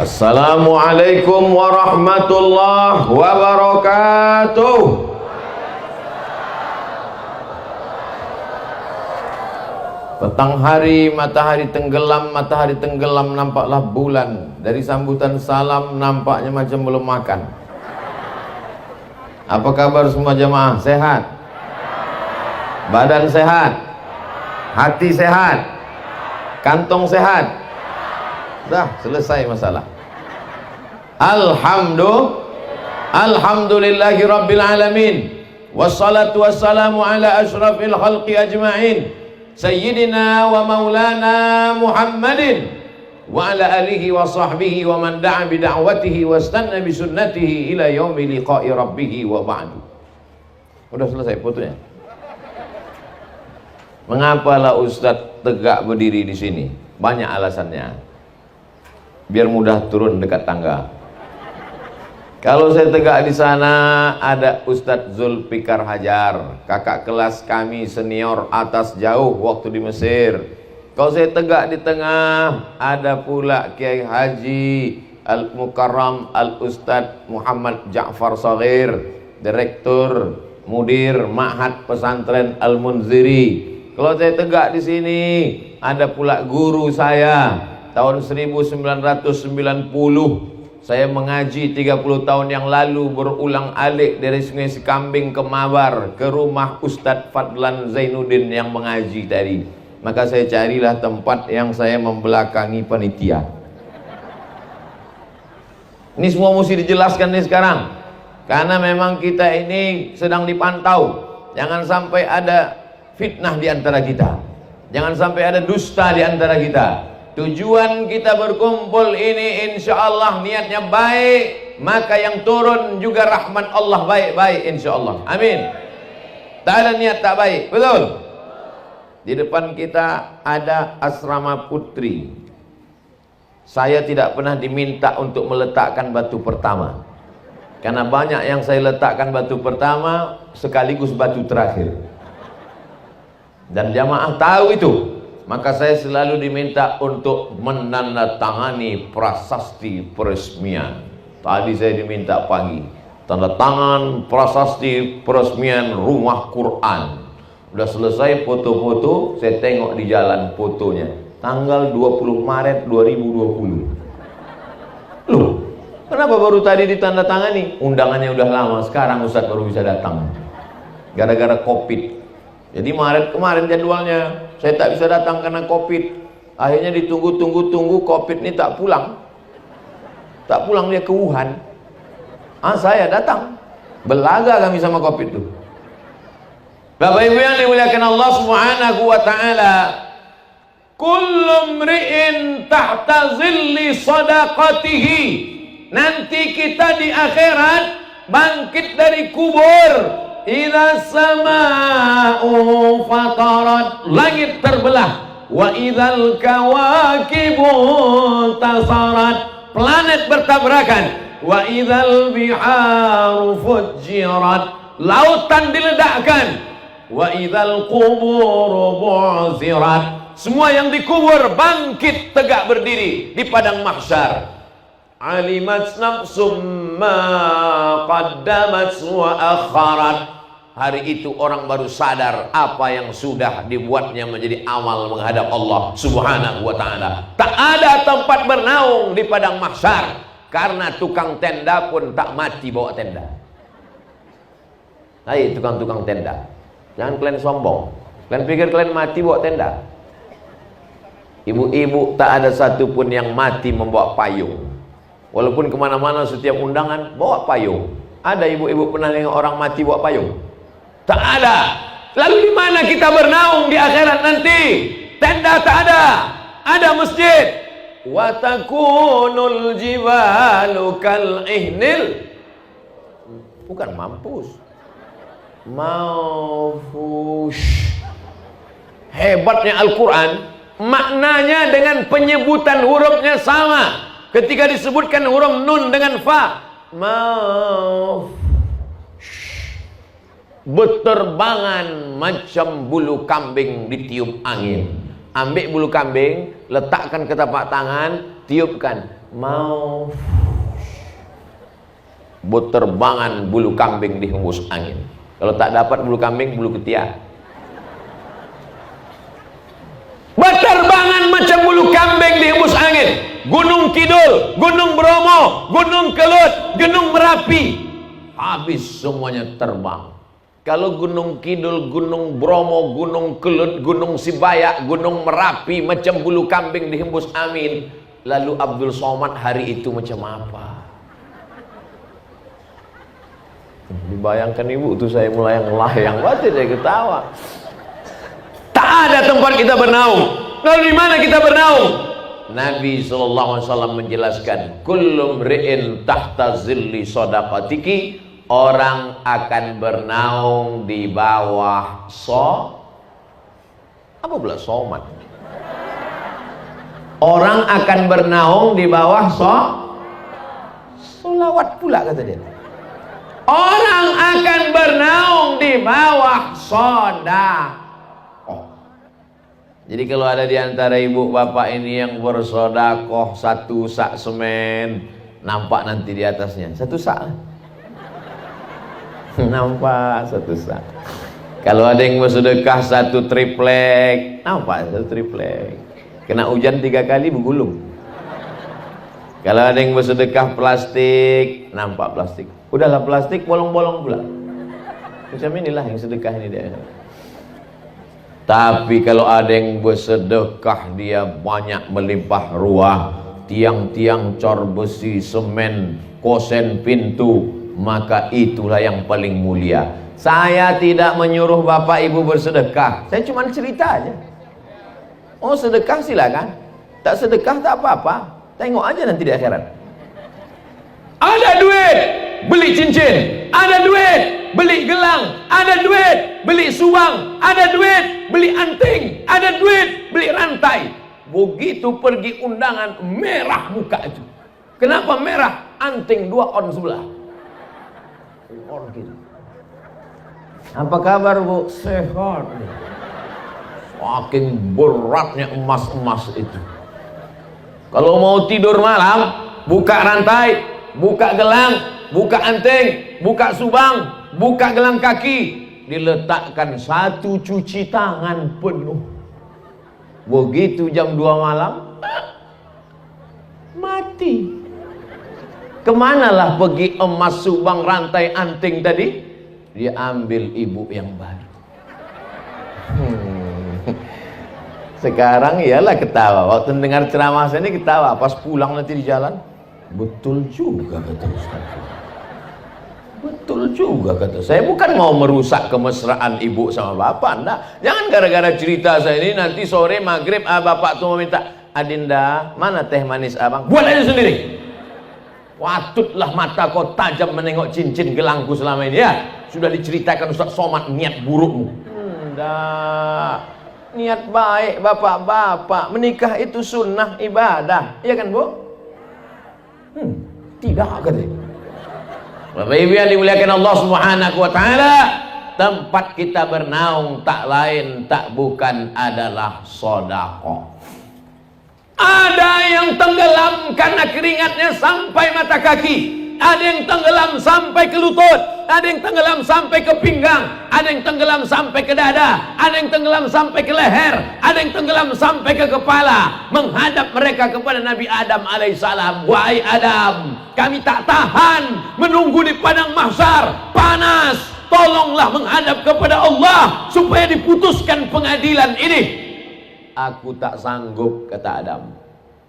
Assalamualaikum warahmatullahi wabarakatuh. Petang hari matahari tenggelam nampaklah bulan. Dari sambutan salam nampaknya macam belum makan. Apa kabar semua jemaah? Sehat? Badan sehat? Hati sehat? Kantong sehat? Dah selesai masalah. Alhamdulillahi rabbil alamin. Wassalatu wassalamu ala ashrafil khalqi ajma'in, Sayyidina wa maulana Muhammadin wa ala alihi wa sahbihi wa man da'a bi da'watihi wa istanna bi sunnatihi ila yaumi liqa'i rabbih wa ba'du. Udah selesai fotonya. Mengapalah Ustadz tegak berdiri di sini? Banyak alasannya. Biar mudah turun dekat tangga. Kalau saya tegak di sana, ada Ustadz Zulfikar Hajar, kakak kelas kami senior atas jauh waktu di Mesir. Kalau saya tegak di tengah, ada pula Kiai Haji Al-Mukarram Al-Ustadz Muhammad Ja'far Shaghir, Direktur Mudir Ma'had Pesantren Al-Munziri. Kalau saya tegak di sini, ada pula guru saya tahun 1990. Saya mengaji 30 tahun yang lalu, berulang alik dari Sungai Sekambing ke Mabar, ke rumah Ustadz Fadlan Zainuddin yang mengaji tadi. Maka saya carilah tempat yang saya membelakangi panitia. Ini semua mesti dijelaskan nih sekarang, karena memang kita ini sedang dipantau. Jangan sampai ada fitnah di antara kita, jangan sampai ada dusta di antara kita. Tujuan kita berkumpul ini insya Allah niatnya baik, maka yang turun juga rahmat Allah baik-baik insya Allah. Amin. Tak ada niat tak baik, betul? Di depan kita ada asrama putri. Saya tidak pernah diminta untuk meletakkan batu pertama, karena banyak yang saya letakkan batu pertama sekaligus batu terakhir, dan jamaah tahu itu. Maka saya selalu diminta untuk menandatangani prasasti peresmian. Tadi saya diminta pagi, tanda tangan prasasti peresmian rumah Quran. Udah selesai foto-foto, saya tengok di jalan fotonya, tanggal 20 Maret 2020. Loh, kenapa baru tadi ditandatangani? Undangannya udah lama, sekarang Ustadz baru bisa datang, gara-gara COVID. Jadi Maret kemarin jadwalnya, saya tak bisa datang karena COVID. Akhirnya ditunggu-tunggu COVID ini tak pulang. Tak pulang, dia ke Wuhan. Saya datang. Belaga kami sama COVID itu. Bapak Ibu yang dimuliakan Allah Subhanahu wa taala, kullu mri'in tahta zilli sadaqatihi. Nanti kita di akhirat bangkit dari kubur. Idza samaa'u fatarat, langit terbelah. Wa idzal kawakibu tasarat, planet bertabrakan. Wa idzal biharu fujirat, lautan diledakkan. Wa idzal quburu bu'zirat, semua yang dikubur bangkit tegak berdiri di padang mahsyar. Alimat nafsum ma qaddamat wa akharat. Hari itu orang baru sadar apa yang sudah dibuatnya menjadi amal menghadap Allah Subhanahu wa ta'ala. Tak ada tempat bernaung di padang mahsyar, karena tukang tenda pun tak mati bawa tenda. Hai tukang-tukang tenda, jangan kalian sombong. Kalian pikir kalian mati bawa tenda? Ibu-ibu tak ada satupun yang mati membawa payung. Walaupun kemana-mana setiap undangan bawa payung. Ada ibu-ibu pernah lihat orang mati bawa payung? Tak ada. Lalu di mana kita bernaung di akhirat nanti? Tenda tak ada, ada masjid. Wa takunul jibalu kal ihnil, bukan mampus, maufush. Hebatnya Al-Quran, maknanya dengan penyebutan hurufnya sama. Ketika disebutkan huruf nun dengan fa, berterbangan macam bulu kambing ditiup angin. Ambil bulu kambing, letakkan ke tapak tangan, tiupkan. mau berterbangan bulu kambing dihembus angin. Kalau tak dapat bulu kambing, bulu ketiak. Berterbangan macam bulu kambing dihembus angin. Gunung Kidul, Gunung Bromo, Gunung Kelut, Gunung Merapi, habis semuanya terbang. Kalau Gunung Kidul, Gunung Bromo, Gunung Kelut, Gunung Sibayak, Gunung Merapi macam bulu kambing dihembus angin, lalu Abdul Somad hari itu macam apa? Dibayangkan ibu tuh, saya mulai ngelayang, baca saya ketawa. Tak ada tempat kita bernaung. Lalu di mana kita bernaung? Nabi SAW menjelaskan, kullum ri'in tahta zilli sadaqatiki, orang akan bernaung di bawah apa pula somat? Orang akan bernaung di bawah solawat pula kata dia. Orang akan bernaung di bawah sedekah. Jadi kalau ada di antara ibu bapak ini yang bersedekah 1 sak semen, nampak nanti di atasnya 1 sak. Nampak 1 sak. Kalau ada yang bersedekah 1 triplek, nampak 1 triplek. Kena hujan 3 kali bergulung. Kalau ada yang bersedekah plastik, nampak plastik. Udahlah plastik bolong-bolong pula. Macam inilah yang sedekah ini dia. Tapi kalau ada yang bersedekah, dia banyak melimpah ruah, tiang-tiang cor besi, semen, kosen pintu, maka itulah yang paling mulia. Saya tidak menyuruh bapak ibu bersedekah, saya cuma cerita aja. Oh sedekah silakan, tak sedekah tak apa-apa, tengok aja nanti di akhirat. Ada duit beli cincin, ada duit beli gelang, ada duit beli subang, ada duit beli anting, ada duit beli rantai. Begitu pergi undangan, merah muka itu. Kenapa merah? Anting 2 on sebelah. On gitu. Apa kabar bu? Sehat. Saking beratnya emas-emas itu. Kalau mau tidur malam, buka rantai, buka gelang, buka anting, buka subang, buka gelang kaki, diletakkan 1 cuci tangan penuh. Begitu jam 2 malam, mati. Kemanalah pergi emas, subang, rantai, anting tadi? Dia ambil ibu yang baru. Sekarang iyalah ketawa. Waktu dengar ceramah saya ini ketawa. Pas pulang nanti di jalan, betul juga kata Ustaz. Betul juga kata saya. Bukan mau merusak kemesraan ibu sama bapak, enggak. Jangan gara-gara cerita saya ini nanti sore maghrib bapak tuh mau minta, Adinda mana teh manis abang, buat aja sendiri. Watutlah mata kau tajam menengok cincin gelangku selama ini ya. Sudah diceritakan Ustaz Somad niat burukmu. Enggak, niat baik bapak-bapak. Menikah itu sunnah ibadah, iya kan bu? Tidak katanya. Bapak Ibu yang dimuliakan Allah Subhanahu wa taala, tempat kita bernaung tak lain tak bukan adalah sedekah. Ada yang tenggelam karena keringatnya sampai mata kaki, ada yang tenggelam sampai ke lutut, ada yang tenggelam sampai ke pinggang, ada yang tenggelam sampai ke dada, ada yang tenggelam sampai ke leher, ada yang tenggelam sampai ke kepala, menghadap mereka kepada Nabi Adam alaihissalam. Wahai Adam, kami tak tahan menunggu di padang mahsyar, panas, tolonglah menghadap kepada Allah supaya diputuskan pengadilan ini. Aku tak sanggup, kata Adam.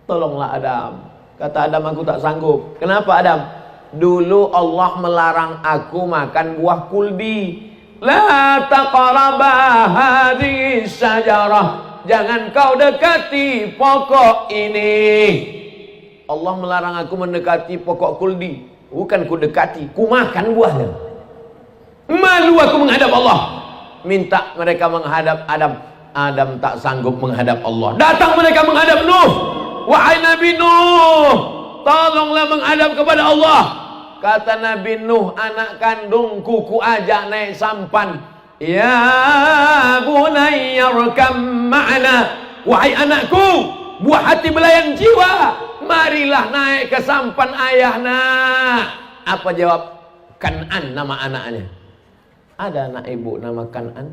Tolonglah Adam. Kata Adam, aku tak sanggup. Kenapa Adam? Dulu Allah melarang aku makan buah kuldi. La taqraba hadhihi syajarah. Jangan kau dekati pokok ini. Allah melarang aku mendekati pokok kuldi. Bukan ku dekati, ku makan buahnya. Malu aku menghadap Allah. Minta mereka menghadap Adam. Adam tak sanggup menghadap Allah. Datang mereka menghadap Nuh. Wahai Nabi Nuh, tolonglah menghadap kepada Allah. Kata Nabi Nuh, anak kandungku ku ajak naik sampan. Ya bunayya rkam ma'ana. Wahai anakku, buah hati belayan jiwa, marilah naik ke sampan ayahna. Apa jawab? Kan'an nama anaknya. Ada anak ibu nama Kan'an?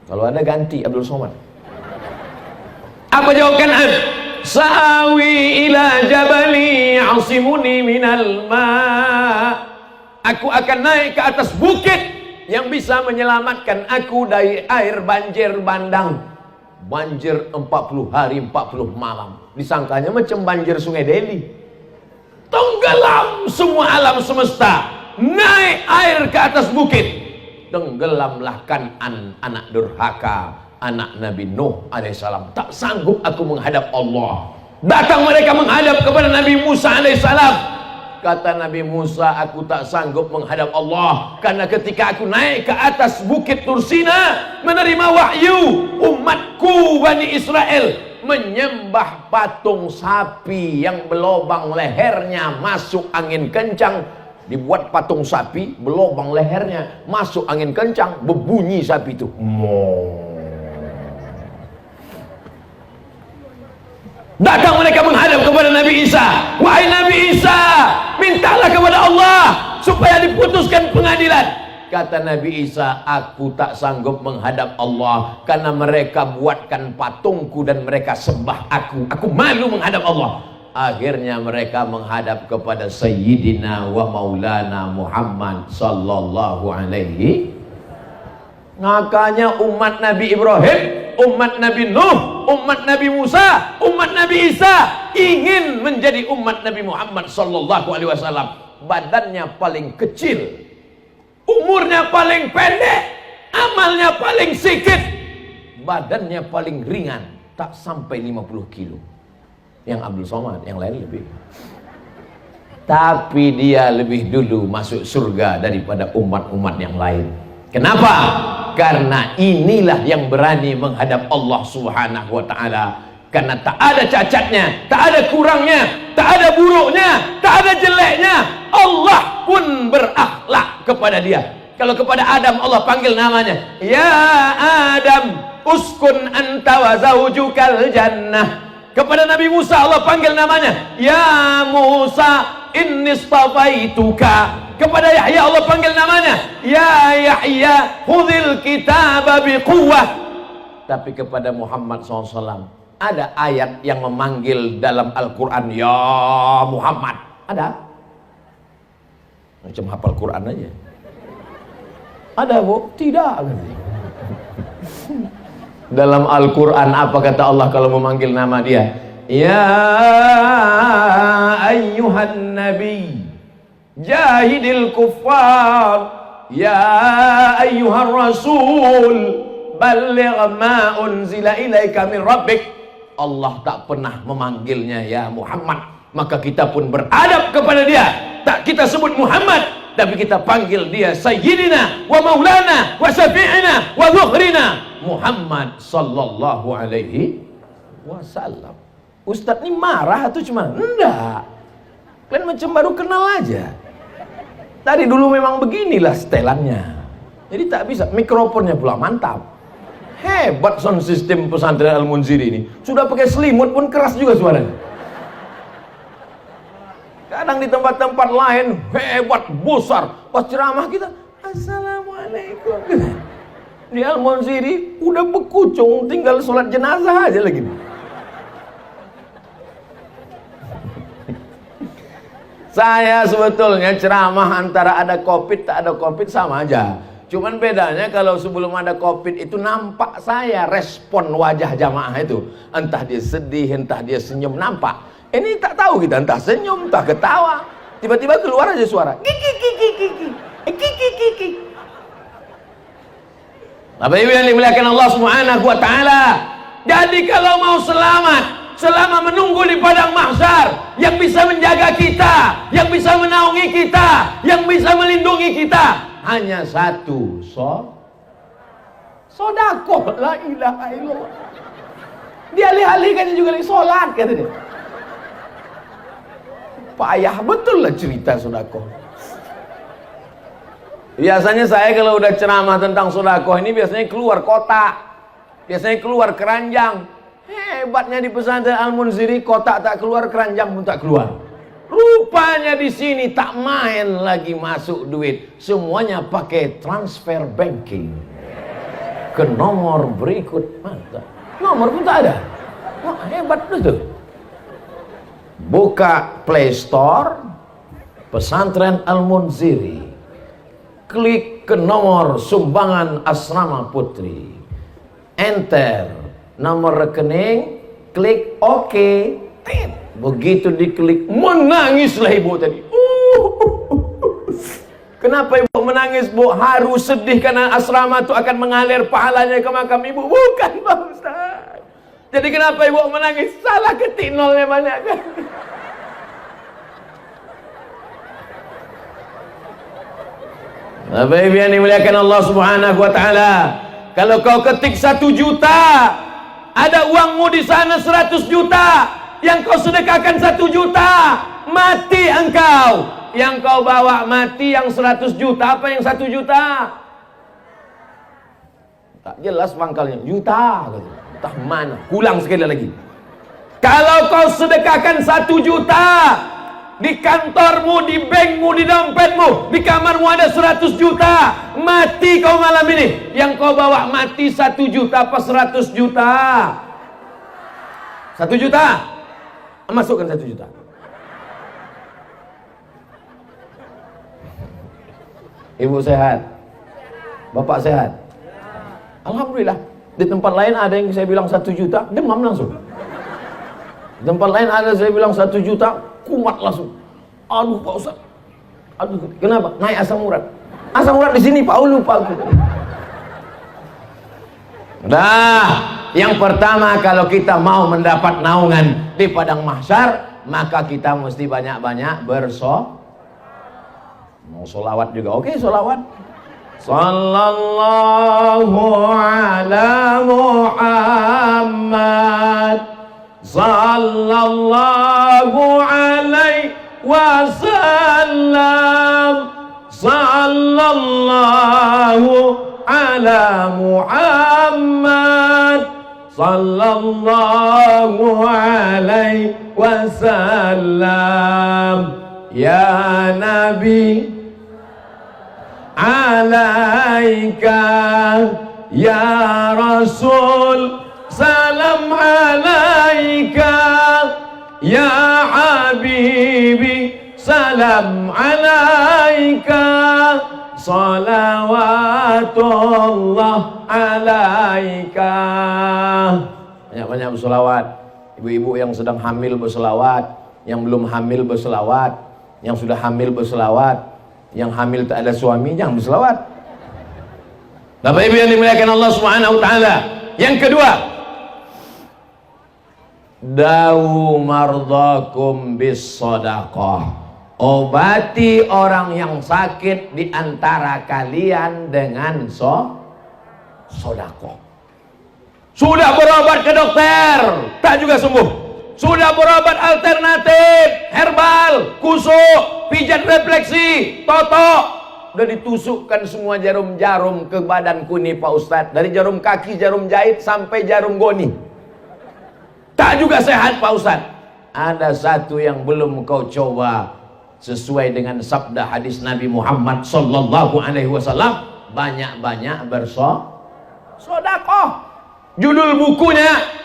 Kalau ada ganti Abdul Somad. Apa jawab Kan'an? Sa'awi ila jabali asimuni minal ma. Aku akan naik ke atas bukit yang bisa menyelamatkan aku dari air banjir bandang. Banjir 40 hari 40 malam. Disangkanya macam banjir Sungai Deli. Tenggelam semua alam semesta. Naik air ke atas bukit. Tenggelamlah Kan'an, anak durhaka, anak Nabi Nuh alaihissalam. Tak sanggup aku menghadap Allah. Datang mereka menghadap kepada Nabi Musa alaihissalam. Kata Nabi Musa, aku tak sanggup menghadap Allah, karena ketika aku naik ke atas bukit Tursina menerima wahyu, umatku Bani Israel menyembah patung sapi yang berlobang lehernya, masuk angin kencang. Dibuat patung sapi, berlobang lehernya, masuk angin kencang, berbunyi sapi itu. Datang mereka menghadap kepada Nabi Isa. Wahai Nabi Isa, mintalah kepada Allah supaya diputuskan pengadilan. Kata Nabi Isa, aku tak sanggup menghadap Allah karena mereka buatkan patungku dan mereka sembah aku. Aku malu menghadap Allah. Akhirnya mereka menghadap kepada Sayyidina wa Maulana Muhammad sallallahu alaihi. Makanya umat Nabi Ibrahim, umat Nabi Nuh, umat Nabi Musa, umat Nabi Isa ingin menjadi umat Nabi Muhammad sallallahu alaihi wasallam. Badannya paling kecil, umurnya paling pendek, amalnya paling sedikit, badannya paling ringan, tak sampai 50 kilo. Yang Abdul Somad, yang lain lebih. Tapi dia lebih dulu masuk surga daripada umat-umat yang lain. Kenapa? Karena inilah yang berani menghadap Allah Subhanahu wa ta'ala. Karena tak ada cacatnya, tak ada kurangnya, tak ada buruknya, tak ada jeleknya. Allah pun berakhlak kepada dia. Kalau kepada Adam Allah panggil namanya, ya Adam uskun anta wa zawjukal jannah. Kepada Nabi Musa Allah panggil namanya, ya Musa inni istafaituka. Kepada Yahya Allah panggil namanya, ya Yahya khudhil kitaba biquwwah. Tapi kepada Muhammad SAW ada ayat yang memanggil dalam Al-Quran, ya Muhammad. Ada? Macam hafal Quran aja. Ada bu? Tidak. Dalam Al-Quran apa kata Allah kalau memanggil nama dia? Ya ayyuhan nabi jahidil kuffar, ya ayyuhan rasul balligh ma unzila ilaika min rabbik. Allah tak pernah memanggilnya ya Muhammad, maka kita pun beradab kepada dia. Tak kita sebut Muhammad, tapi kita panggil dia Sayyidina wa Maulana wa Syafi'ina wa Zuhrina Muhammad sallallahu alaihi wasallam. Ustadz ini marah atau cuma? Enggak. Kalian macam baru kenal aja. Tadi dulu memang beginilah setelannya. Jadi tak bisa, mikrofonnya pula mantap. Hebat sound system pesantren Al-Munziri ini. Sudah pakai selimut pun keras juga suaranya. Kadang di tempat-tempat lain hebat, besar. Pas ceramah kita, assalamualaikum. Di Al-Munziri udah bekucung, tinggal sholat jenazah aja lagi. Saya sebetulnya ceramah antara ada covid tak ada covid sama aja. Cuman bedanya kalau sebelum ada covid itu nampak saya respon wajah jamaah itu. Entah dia sedih, entah dia senyum, nampak. Ini tak tahu kita, entah senyum, entah ketawa. Tiba-tiba keluar aja suara. Bapak Ibu yang dimuliakan Allah Subhanahu wa taala. Jadi kalau mau selamat, selama menunggu di padang mahsyar, yang bisa menjaga kita, yang bisa menaungi kita, yang bisa melindungi kita, hanya satu, sodakoh. La ilaha illallah. Dia alih-alihkan juga lagi sholat, kata dia. Payah betul lah cerita sodakoh. Biasanya saya kalau udah ceramah tentang sodakoh ini biasanya keluar kota, biasanya keluar keranjang. Hebatnya di pesantren Al-Munziri, kotak tak keluar, keranjang pun tak keluar. Rupanya di sini tak main lagi masuk duit, semuanya pakai transfer banking ke nomor berikut. Mantap. Nomor pun tak ada. Wah, hebat betul. Buka Play Store pesantren Al-Munziri, klik ke nomor sumbangan asrama putri, enter nomor rekening, klik OK. Begitu diklik, menangislah ibu tadi. Kenapa ibu menangis, Bu? Harus sedih karena asrama itu akan mengalir pahalanya ke makam ibu. Bukan, Pak Ustaz. Jadi kenapa ibu menangis? Salah ketik nolnya banyak kan? Bapak Ibu yang dimuliakan Allah Subhanahu wa taala, kalau kau ketik 1 juta, ada uangmu di sana 100 juta, yang kau sedekahkan 1 juta, mati engkau. Yang kau bawa mati yang 100 juta, apa yang 1 juta? Tak jelas pangkalnya, juta. Entah mana, ulang sekali lagi. Kalau kau sedekahkan 1 juta, di kantormu, di bankmu, di dompetmu, di kamarmu ada 100 juta, mati kau malam ini. Yang kau bawa mati 1 juta apa 100 juta? 1 juta. Masukkan 1 juta. Ibu sehat? Bapak sehat? Alhamdulillah. Di tempat lain ada yang saya bilang 1 juta, demam langsung. Di tempat lain ada saya bilang 1 juta, kumat langsung. Aduh Pak Ustaz. Aduh, kenapa? Naik asam urat. Asam urat di sini Pak, lupa aku. Nah, yang pertama kalau kita mau mendapat naungan di padang mahsyar, maka kita mesti banyak-banyak mau sholawat juga. Oke, sholawat. Sallallahu ala Muhammad, sallallahu alaihi wasallam, sallallahu ala Muhammad, sallallahu alaihi wasallam. Ya Nabi alaika, ya Rasul salam alaika, ya Habibi salam alaika, salawatullah alaika. Banyak-banyak berselawat. Ibu-ibu yang sedang hamil berselawat, yang belum hamil berselawat, yang sudah hamil berselawat, yang hamil tak ada suami jangan berselawat. Bapak Ibu yang dimuliakan Allah Subhanahu wa taala. Yang kedua, dawu mardakum bis shadaqah. Obati orang yang sakit di antara kalian dengan sedekah. Sudah berobat ke dokter, tak juga sembuh. Sudah berobat alternatif, herbal, kusuk, pijat refleksi, totok. Udah ditusukkan semua jarum-jarum ke badanku nih Pak Ustadz. Dari jarum kaki, jarum jahit, sampai jarum goni. Tak juga sehat Pak Ustadz. Ada satu yang belum kau coba, sesuai dengan sabda hadis Nabi Muhammad sallallahu alaihi wasallam, banyak-banyak bersedekah. Judul bukunya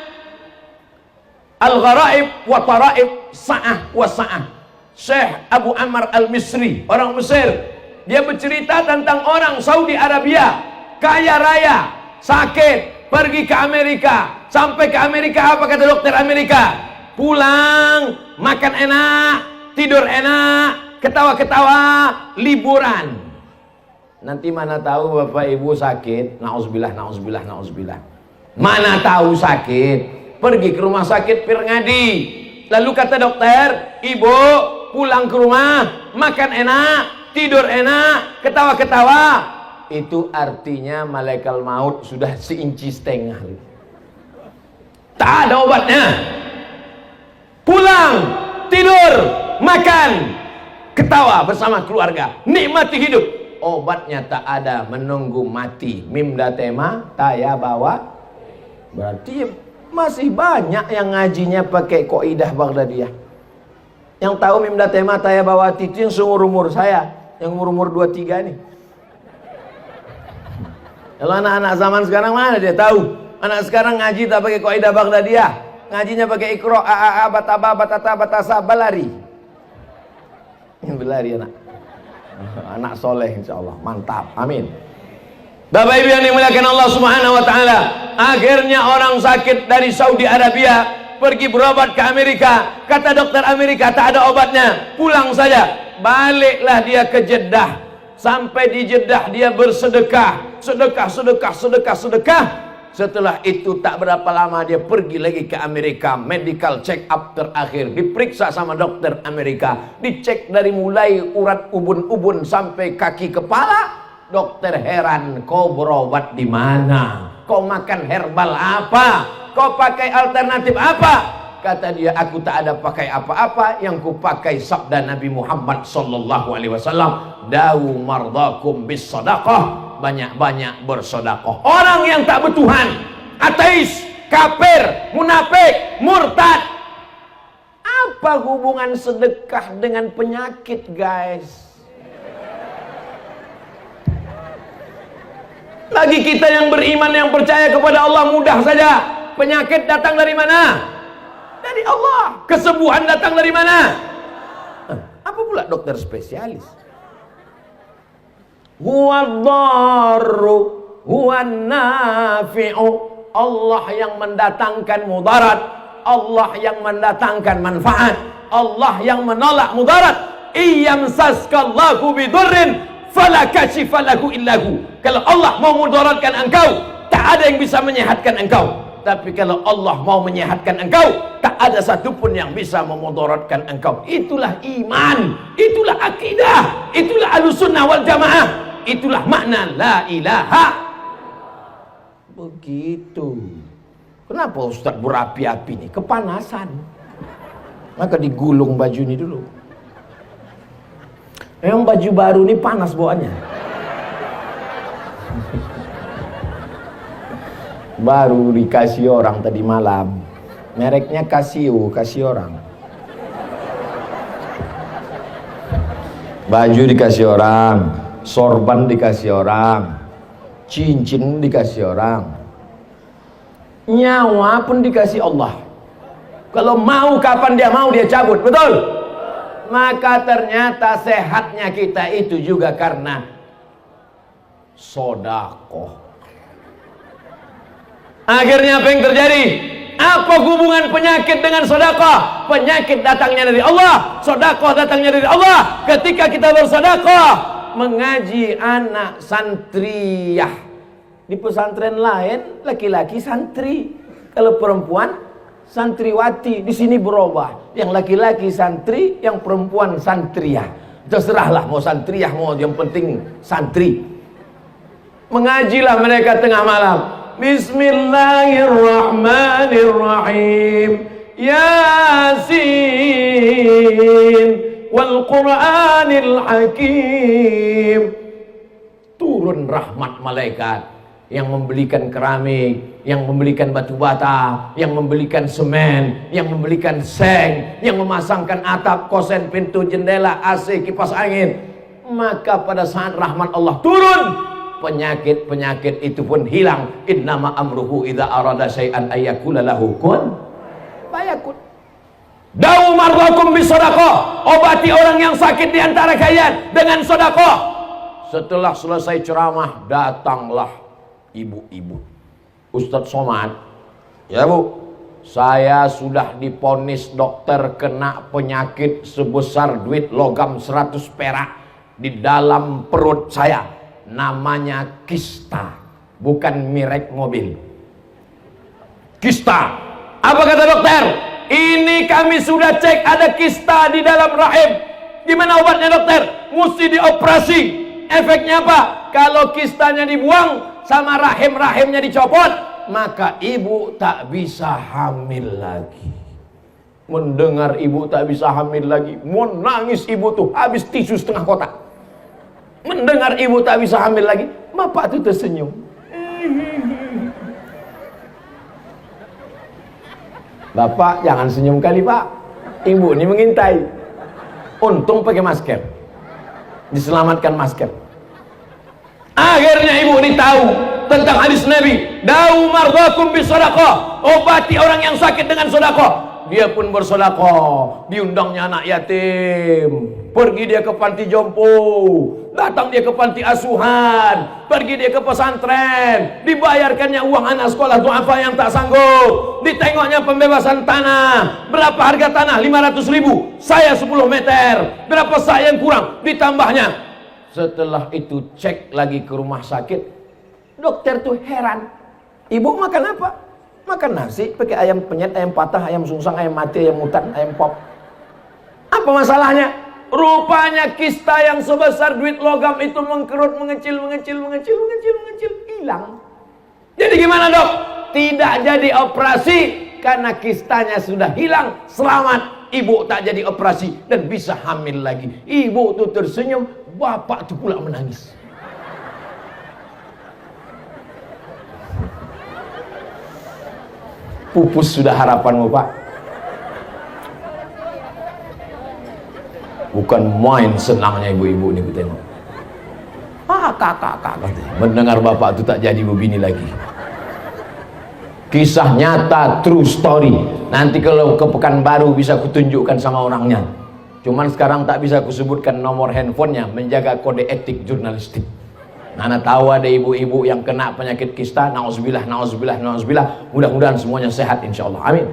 Al-Gharaib wa Taraib Sa'ah wa Sa'ah. Syekh Abu Ammar Al-Misri, orang Mesir. Dia bercerita tentang orang Saudi Arabia, kaya raya, sakit, pergi ke Amerika. Sampai ke Amerika, apa kata dokter Amerika? Pulang, makan enak, tidur enak, ketawa-ketawa, liburan. Nanti mana tahu Bapak Ibu sakit, nauzubillah, nauzubillah, nauzubillah. Mana tahu sakit, pergi ke rumah sakit Pirngadi. Lalu kata dokter, ibu pulang ke rumah, makan enak, tidur enak, ketawa-ketawa. Itu artinya malaikat maut sudah 1,5 inci. Tak ada obatnya. Pulang, tidur, makan, ketawa bersama keluarga, nikmati hidup. Obatnya tak ada, menunggu mati. Mim datema taya bawa. Berarti Masih banyak yang ngajinya pakai kaidah Baghdadiyah. Yang tahu Mimda Tema Taya Bawati itu yang seumur-umur saya, yang umur-umur 23 nih. Kalau anak-anak zaman sekarang mana dia tahu? Anak sekarang ngaji tak pakai kaidah Baghdadiyah. Ngajinya pakai Iqra, a bataba batata batasa balari. Belari anak. Anak soleh insyaallah. Mantap. Amin. Bapak Ibu yang dimuliakan Allah Subhanahu wa taala, akhirnya orang sakit dari Saudi Arabia pergi berobat ke Amerika. Kata dokter Amerika tak ada obatnya, pulang saja. Baliklah dia ke Jeddah. Sampai di Jeddah dia bersedekah, sedekah. Setelah itu tak berapa lama dia pergi lagi ke Amerika, medical check up terakhir, diperiksa sama dokter Amerika, dicek dari mulai urat ubun-ubun sampai kaki kepala. Dokter heran, kau berobat di mana? Kau makan herbal apa? Kau pakai alternatif apa? Kata dia, aku tak ada pakai apa-apa, yang ku pakai sabda Nabi Muhammad sallallahu alaihi wasallam, dawu mardakum bis sadaqah, banyak-banyak bersedekah. Orang yang tak bertuhan, ateis, kafir, munafik, murtad. Apa hubungan sedekah dengan penyakit, guys? Lagi kita yang beriman, yang percaya kepada Allah, mudah saja. Penyakit datang dari mana? Dari Allah. Kesembuhan datang dari mana? Apa pula dokter spesialis? Huwadh-dharru huwan-nafi'u. Allah yang mendatangkan mudarat, Allah yang mendatangkan manfaat, Allah yang menolak mudarat. Iyamsaskallahu bidurrin fala kashifa lahu illahu. Kalau Allah mau mudaratkan engkau, tak ada yang bisa menyehatkan engkau. Tapi kalau Allah mau menyehatkan engkau, tak ada satupun yang bisa memudaratkan engkau. Itulah iman, itulah akidah, itulah Ahlussunnah wal Jamaah, itulah makna la ilaha. Begitu. Kenapa Ustaz berapi-api nih? Kepanasan. Maka digulung baju ini dulu. Emang baju baru ini panas bawaannya. Baru dikasih orang tadi malam. Mereknya Casio, kasih orang. Baju dikasih orang, sorban dikasih orang, cincin dikasih orang, nyawa pun dikasih Allah. Kalau mau kapan dia mau dia cabut, betul? Maka ternyata sehatnya kita itu juga karena sodakoh. Akhirnya apa yang terjadi? Apa hubungan penyakit dengan sodakoh? Penyakit datangnya dari Allah, sodakoh datangnya dari Allah. Ketika kita bersodakoh, mengaji anak santriyah. Di pesantren lain laki-laki santri, kalau perempuan santriwati. Di sini berubah, yang laki-laki santri, yang perempuan santriyah. Terserahlah mau santriyah mau, yang penting santri. Mengajilah mereka tengah malam. Bismillahirrahmanirrahim. Yasin wal Qur'anil Hakim. Turun rahmat malaikat yang membelikan keramik, yang membelikan batu bata, yang membelikan semen, yang membelikan seng, yang memasangkan atap, kosen, pintu, jendela, AC, kipas angin. Maka pada saat rahmat Allah turun, penyakit-penyakit itu pun hilang. Innama amruhu idza arada syai'an ayyakula lahu kun fayakun. Dawu mardakum bisadaqah. Obati orang yang sakit di antara kalian dengan sedekah. Setelah selesai ceramah, datanglah ibu-ibu. Ustadz Somad, ya Bu, saya sudah diponis dokter kena penyakit sebesar duit logam 100 perak di dalam perut saya. Namanya kista, bukan merek mobil. Kista. Apa kata dokter? Ini kami sudah cek ada kista di dalam rahim. Gimana obatnya dokter? Mesti dioperasi. Efeknya apa? Kalau kistanya dibuang sama rahimnya dicopot, maka ibu tak bisa hamil lagi. Mendengar ibu tak bisa hamil lagi, mau nangis ibu tuh habis tisu setengah kotak. Mendengar ibu tak bisa hamil lagi, bapak tuh tersenyum. Bapak jangan senyum kali Pak, ibu ini mengintai. Untung pakai masker, diselamatkan masker. Akhirnya ibu ini tahu tentang hadis Nabi, da'u mardakum bisadaqah, obati orang yang sakit dengan sedekah. Dia pun bersedekah, diundangnya anak yatim, pergi dia ke panti jompo, datang dia ke panti asuhan, pergi dia ke pesantren, dibayarkannya uang anak sekolah du'afa yang tak sanggup, ditengoknya pembebasan tanah. Berapa harga tanah? 500.000, saya 10 meter, berapa saya yang kurang, ditambahnya. Setelah itu cek lagi ke rumah sakit, dokter tuh heran, ibu makan apa? Makan nasi pakai ayam penyet, ayam patah, ayam sungsang, ayam mati, ayam mutan, ayam pop. Apa masalahnya? Rupanya kista yang sebesar duit logam itu mengkerut, mengecil, hilang. Jadi gimana dok? Tidak jadi operasi karena kistanya sudah hilang. Selamat, ibu tak jadi operasi dan bisa hamil lagi. Ibu tuh tersenyum, bapak tuh pula menangis. Pupus sudah harapanmu Pak. Bukan main senangnya ibu-ibu ini ku tengok. Kakak mendengar bapak itu tak jadi begini lagi. Kisah nyata, true story. Nanti kalau ke Pekanbaru bisa kutunjukkan sama orangnya. Cuman sekarang tak bisa kusebutkan nomor handphonenya, menjaga kode etik jurnalistik. Nana tahu ada ibu-ibu yang kena penyakit kista, nauzubillah. Mudah-mudahan semuanya sehat insyaallah. Amin.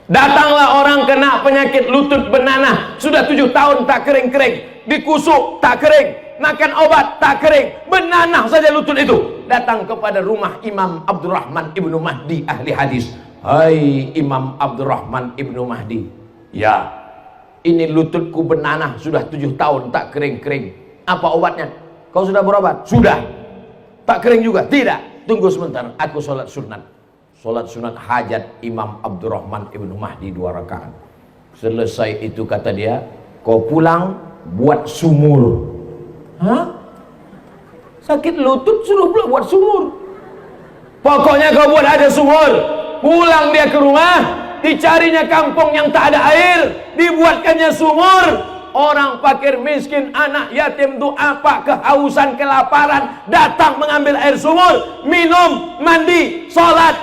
Datanglah orang kena penyakit lutut benanah, sudah 7 tahun tak kering-kering, dikusuk tak kering, makan obat tak kering, benanah saja lutut itu. Datang kepada rumah Imam Abdurrahman Ibnu Mahdi ahli hadis. Hai Imam Abdurrahman Ibnu Mahdi, ya ini lututku benanah sudah 7 tahun tak kering-kering. Apa obatnya? Kau sudah berobat? Sudah. Tak kering juga? Tidak. Tunggu sebentar, aku sholat sunat. Sholat sunat hajat Imam Abdurrahman Ibnu Mahdi 2 rakaat. Selesai itu kata dia, kau pulang buat sumur. Hah? Sakit lutut suruh pula buat sumur. Pokoknya kau buat ada sumur. Pulang dia ke rumah, dicarinya kampung yang tak ada air, dibuatkannya sumur. Orang fakir miskin, anak yatim du'afa, kehausan, kelaparan, datang mengambil air sumur, minum, mandi, sholat.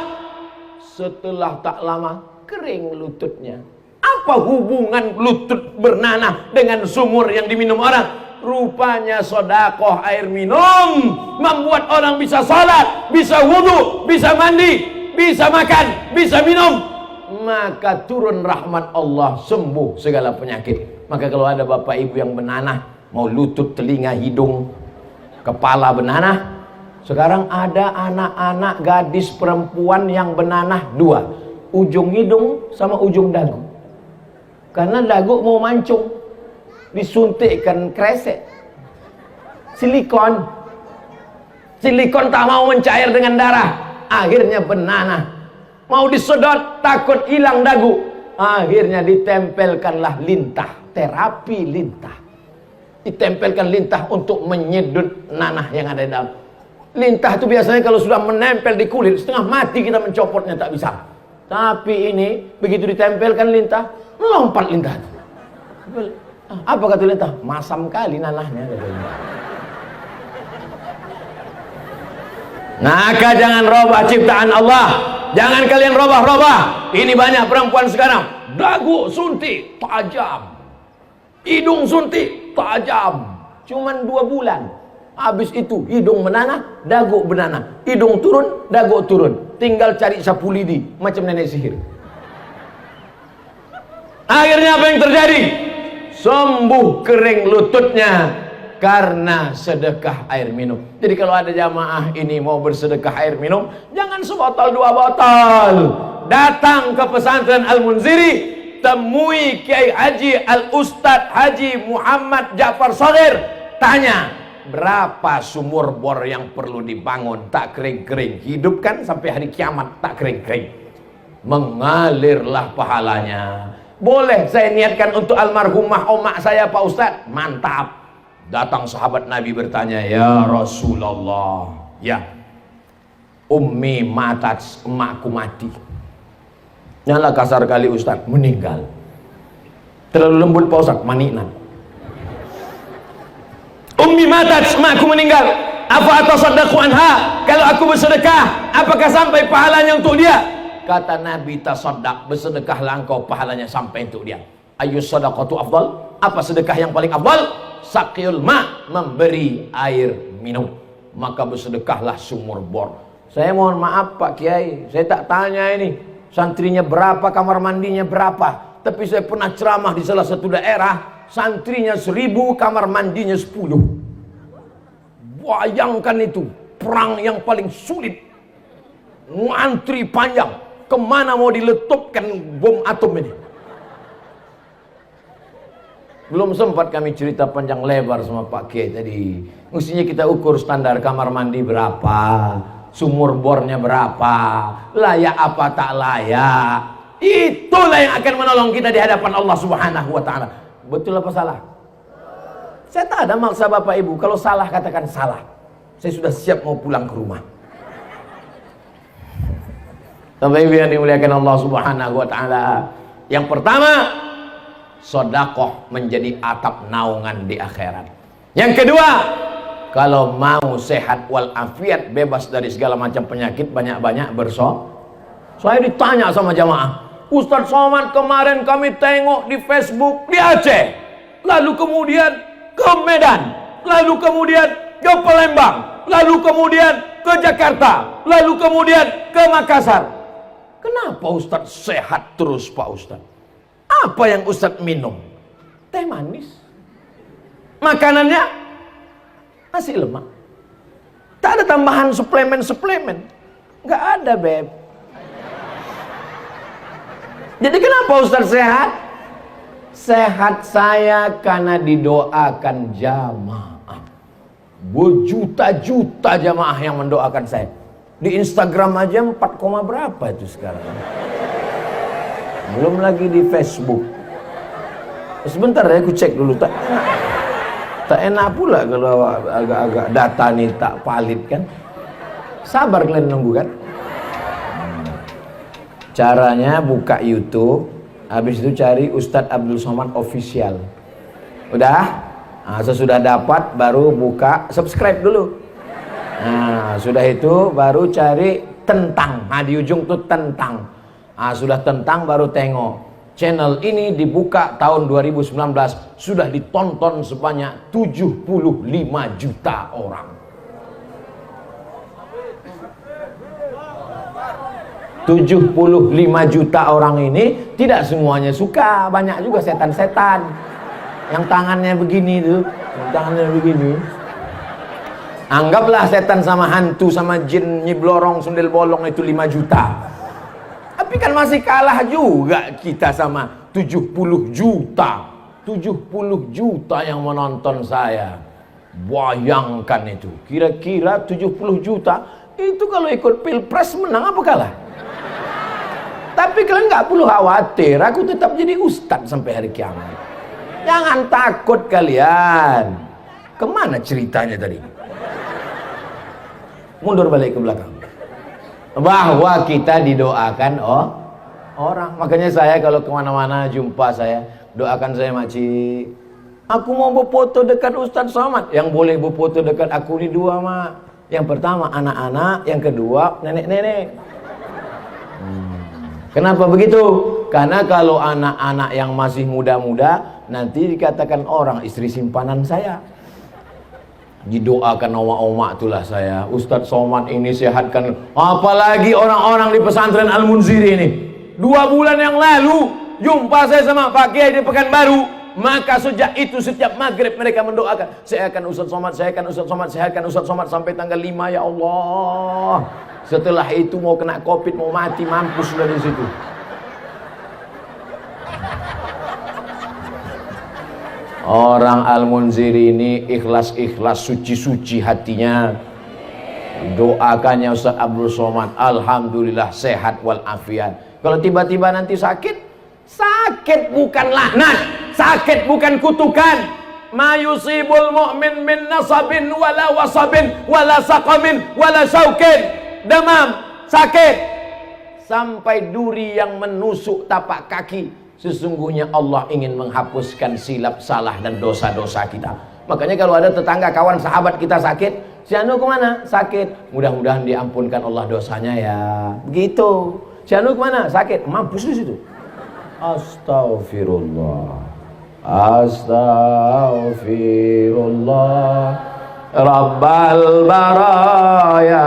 Setelah tak lama kering lututnya. Apa hubungan lutut bernanah dengan sumur yang diminum orang? Rupanya sodakoh air minum membuat orang bisa sholat, bisa wudhu, bisa mandi, bisa makan, bisa minum. Maka turun rahmat Allah, sembuh segala penyakit. Maka kalau ada bapak ibu yang benanah, mau lutut, telinga, hidung, kepala benanah. Sekarang ada anak-anak gadis perempuan yang benanah 2, ujung hidung sama ujung dagu. Karena dagu mau mancung, disuntikkan kresek, silikon tak mau mencair dengan darah, akhirnya benanah. Mau disedot takut hilang dagu, akhirnya ditempelkanlah lintah, terapi lintah. Ditempelkan lintah untuk menyedot nanah yang ada di dalam. Lintah itu biasanya kalau sudah menempel di kulit, setengah mati kita mencopotnya tak bisa. Tapi ini begitu ditempelkan lintah, melompat lintah. Apa kata lintah? Masam kali nanahnya. Maka jangan robah ciptaan Allah. Jangan kalian robah-robah. Ini banyak perempuan sekarang, dagu suntik tajam, hidung suntik tajam, cuman 2 bulan. Habis itu hidung menanah, dagu benanah, hidung turun, dagu turun. Tinggal cari sapu lidi macam nenek sihir. Akhirnya apa yang terjadi? Sembuh kering lututnya karena sedekah air minum. Jadi kalau ada jamaah ini mau bersedekah air minum, jangan sebotol 2 botol. Datang ke pesantren Al-Munziri, temui Kiai Haji Al-Ustadz Haji Muhammad Ja'far Shagir, tanya berapa sumur bor yang perlu dibangun tak kering-kering, hidupkan sampai hari kiamat tak kering-kering, mengalirlah pahalanya. Boleh saya niatkan untuk almarhumah omak saya Pak Ustadz? Mantap. Datang sahabat Nabi bertanya, ya Rasulullah, ya ummi matat, emakku mati, Nyala kasar kali Ustaz, meninggal. Terlalu lembut Pak Ustaz, maninan. Ummi matat, aku meninggal. Apa atasaddaqu anha? Kalau aku bersedekah, apakah sampai pahalanya untuk dia? Kata Nabi, tasaddaq, bersedekahlah engkau, pahalanya sampai untuk dia. Ayyus sadaqatu afdal? Apa sedekah yang paling afdal? Saqiyul ma, memberi air minum. Maka bersedekahlah sumur bor. Saya mohon maaf Pak Kiai, saya tak tanya ini santrinya berapa, kamar mandinya berapa. Tapi saya pernah ceramah di salah satu daerah, santrinya 1000, kamar mandinya 10. Bayangkan itu, perang yang paling sulit. Ngantri panjang, kemana mau diletupkan bom atom ini? Belum sempat kami cerita panjang lebar sama Pak Kiai tadi. Mestinya kita ukur standar kamar mandi berapa, sumur bornya berapa, layak apa tak layak. Itulah yang akan menolong kita di hadapan Allah Subhanahu wa taala. Betul apa salah? Saya tak ada maksa Bapak Ibu. Kalau salah katakan salah. Saya sudah siap mau pulang ke rumah. Bapak Ibu yang dimuliakan Allah Subhanahu wa taala. Yang pertama, sedekah menjadi atap naungan di akhirat. Yang kedua, kalau mau sehat walafiat, bebas dari segala macam penyakit, banyak-banyak Saya ditanya sama jamaah, Ustadz Somad, kemarin kami tengok di Facebook di Aceh, lalu kemudian ke Medan, lalu kemudian ke Palembang, lalu kemudian ke Jakarta, lalu kemudian ke Makassar. Kenapa Ustadz sehat terus Pak Ustadz? Apa yang Ustadz minum? Teh manis. Makanannya nasi lemak. Tak ada tambahan suplemen. Nggak ada Beb. Jadi kenapa Ustadz sehat? Sehat saya karena didoakan jamaah. Berjuta-juta jamaah yang mendoakan saya. Di Instagram aja 4, berapa itu sekarang. Belum lagi di Facebook. Sebentar ya, aku cek dulu. Tak enak pula kalau agak-agak data nih tak valid kan. Sabar kalian nunggu kan. Caranya buka YouTube, habis itu cari Ustadz Abdul Somad Official. Udah? Nah, sesudah dapat baru buka, subscribe dulu. Nah, sudah itu baru cari tentang. Nah, di ujung tuh tentang. Nah, sudah tentang baru tengok. Channel ini dibuka tahun 2019, sudah ditonton sebanyak 75 juta orang. 75 juta orang ini tidak semuanya suka, banyak juga setan-setan yang tangannya begini tuh, yang tangannya begini. Anggaplah setan sama hantu sama jin nyiblorong sundel bolong itu 5 juta. Tapi kan masih kalah juga kita sama 70 juta. 70 juta yang menonton saya. Bayangkan itu, kira-kira 70 juta itu kalau ikut pilpres menang apa kalah? Tapi kalian nggak perlu khawatir, aku tetap jadi ustadz sampai hari kiamat. Jangan takut kalian. Kemana ceritanya tadi? Mundur balik ke belakang. Bahwa kita didoakan orang. Makanya saya kalau kemana-mana jumpa saya, doakan saya makcik. Aku mau berfoto dekat Ustadz Somad. Yang boleh berfoto dekat aku ini 2 mak. Yang pertama anak-anak, yang kedua nenek-nenek. Kenapa begitu? Karena kalau anak-anak yang masih muda-muda nanti dikatakan orang istri simpanan saya. Didoakan oma-oma itulah saya. Ustadz Somad ini sehatkan. Apalagi orang-orang di pesantren Al-Munziri ini. 2 bulan yang lalu jumpa saya sama Pak Kiai di Pekanbaru. Maka sejak itu setiap maghrib mereka mendoakan, saya akan Ustadz Somad, saya akan Ustadz Somad, saya akan Ustadz Somad sampai tanggal 5 ya Allah. Setelah itu mau kena COVID, mau mati, mampus sudah di situ. Orang Al-Munziri ini ikhlas-ikhlas, suci-suci hatinya. Doakannya Ustadz Abdul Somad, alhamdulillah sehat walafiat. Kalau tiba-tiba nanti sakit, sakit bukan laknat, sakit bukan kutukan. Ma yusibul mu'min min nasabin wala wasabin wala saqamin wala syaukin. Demam, sakit. sampai duri yang menusuk tapak kaki. Sesungguhnya Allah ingin menghapuskan silap salah dan dosa-dosa kita. Makanya kalau ada tetangga, kawan, sahabat kita sakit, si anu kemana? Sakit. Mudah-mudahan diampunkan Allah dosanya ya. Begitu. Si anu kemana? Sakit. Mampus di situ. Astaghfirullah. Astaghfirullah. Rabbal baraya.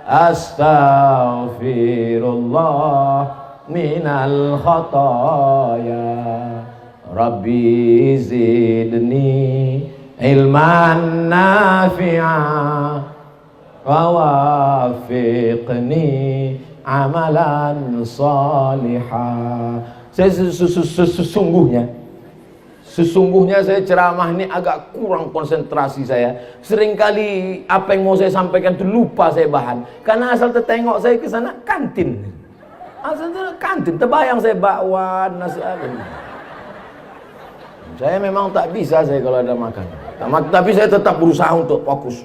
Astaghfirullah minal khataya. Rabbi zidni ilman nafi'a wa wafiqni amalan salihah. Sesungguhnya saya ceramah ini agak kurang konsentrasi saya. Seringkali apa yang mau saya sampaikan itu lupa saya bahan. Karena asal tertengok saya ke sana kantin. Asal kantin, terbayang saya bakwan, nasi ayam. Saya memang tak bisa saya kalau ada makan. Tapi saya tetap berusaha untuk fokus.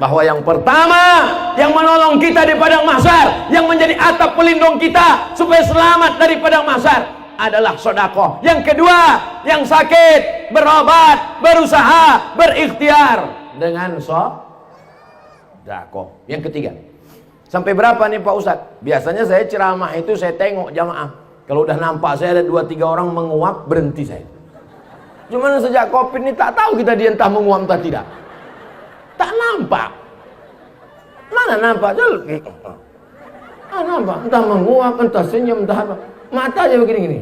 Bahwa yang pertama yang menolong kita di padang mahsyar, yang menjadi atap pelindung kita supaya selamat dari padang mahsyar adalah sedekah. Yang kedua, yang sakit berobat, berusaha, berikhtiar dengan sedekah. Yang ketiga, sampai berapa nih Pak Ustadz? Biasanya saya ceramah itu saya tengok jamaah. Kalau udah nampak saya ada 2-3 orang menguap, berhenti saya. Cuman sejak Covid ini tak tahu kita dia entah menguap entah tidak. Tak nampak. Mana nampak? Nampak, entah menguap, entah senyum, entah apa. Mata aja begini-gini.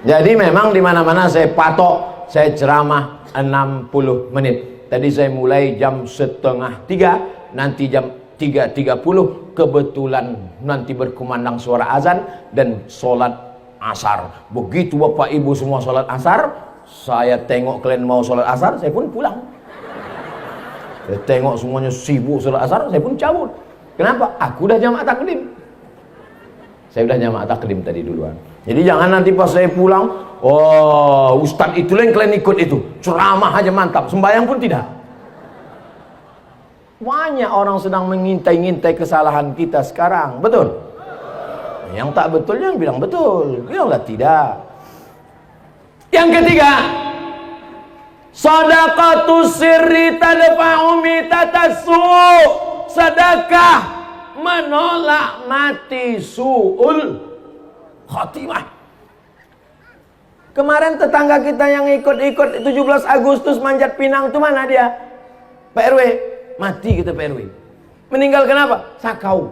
Jadi memang di mana-mana saya patok, saya ceramah 60 menit. Tadi saya mulai jam 2:30, nanti jam 3:30 kebetulan nanti berkumandang suara azan dan sholat asar. Begitu Bapak Ibu semua sholat asar, saya tengok kalian mau sholat asar, saya pun pulang. Saya tengok semuanya sibuk sholat asar, saya pun cabut. Kenapa? Aku udah jamaah takdim. Saya udah jamaah takdim tadi duluan. Jadi jangan nanti pas saya pulang, oh Ustadz itu yang kalian ikut itu, ceramah aja mantap, sembahyang pun tidak. Banyak orang sedang mengintai-ngintai kesalahan kita sekarang, betul? Yang tak betul yang bilang betul, bilanglah tidak. Yang ketiga, shadaqatus sirri tadfa'u mitatassu. Sedekah menolak mati su'ul khatimah. Kemarin tetangga kita yang ikut 17 Agustus manjat pinang itu mana dia? Pak RW. Mati kita Pak RW. Meninggal kenapa? Sakau.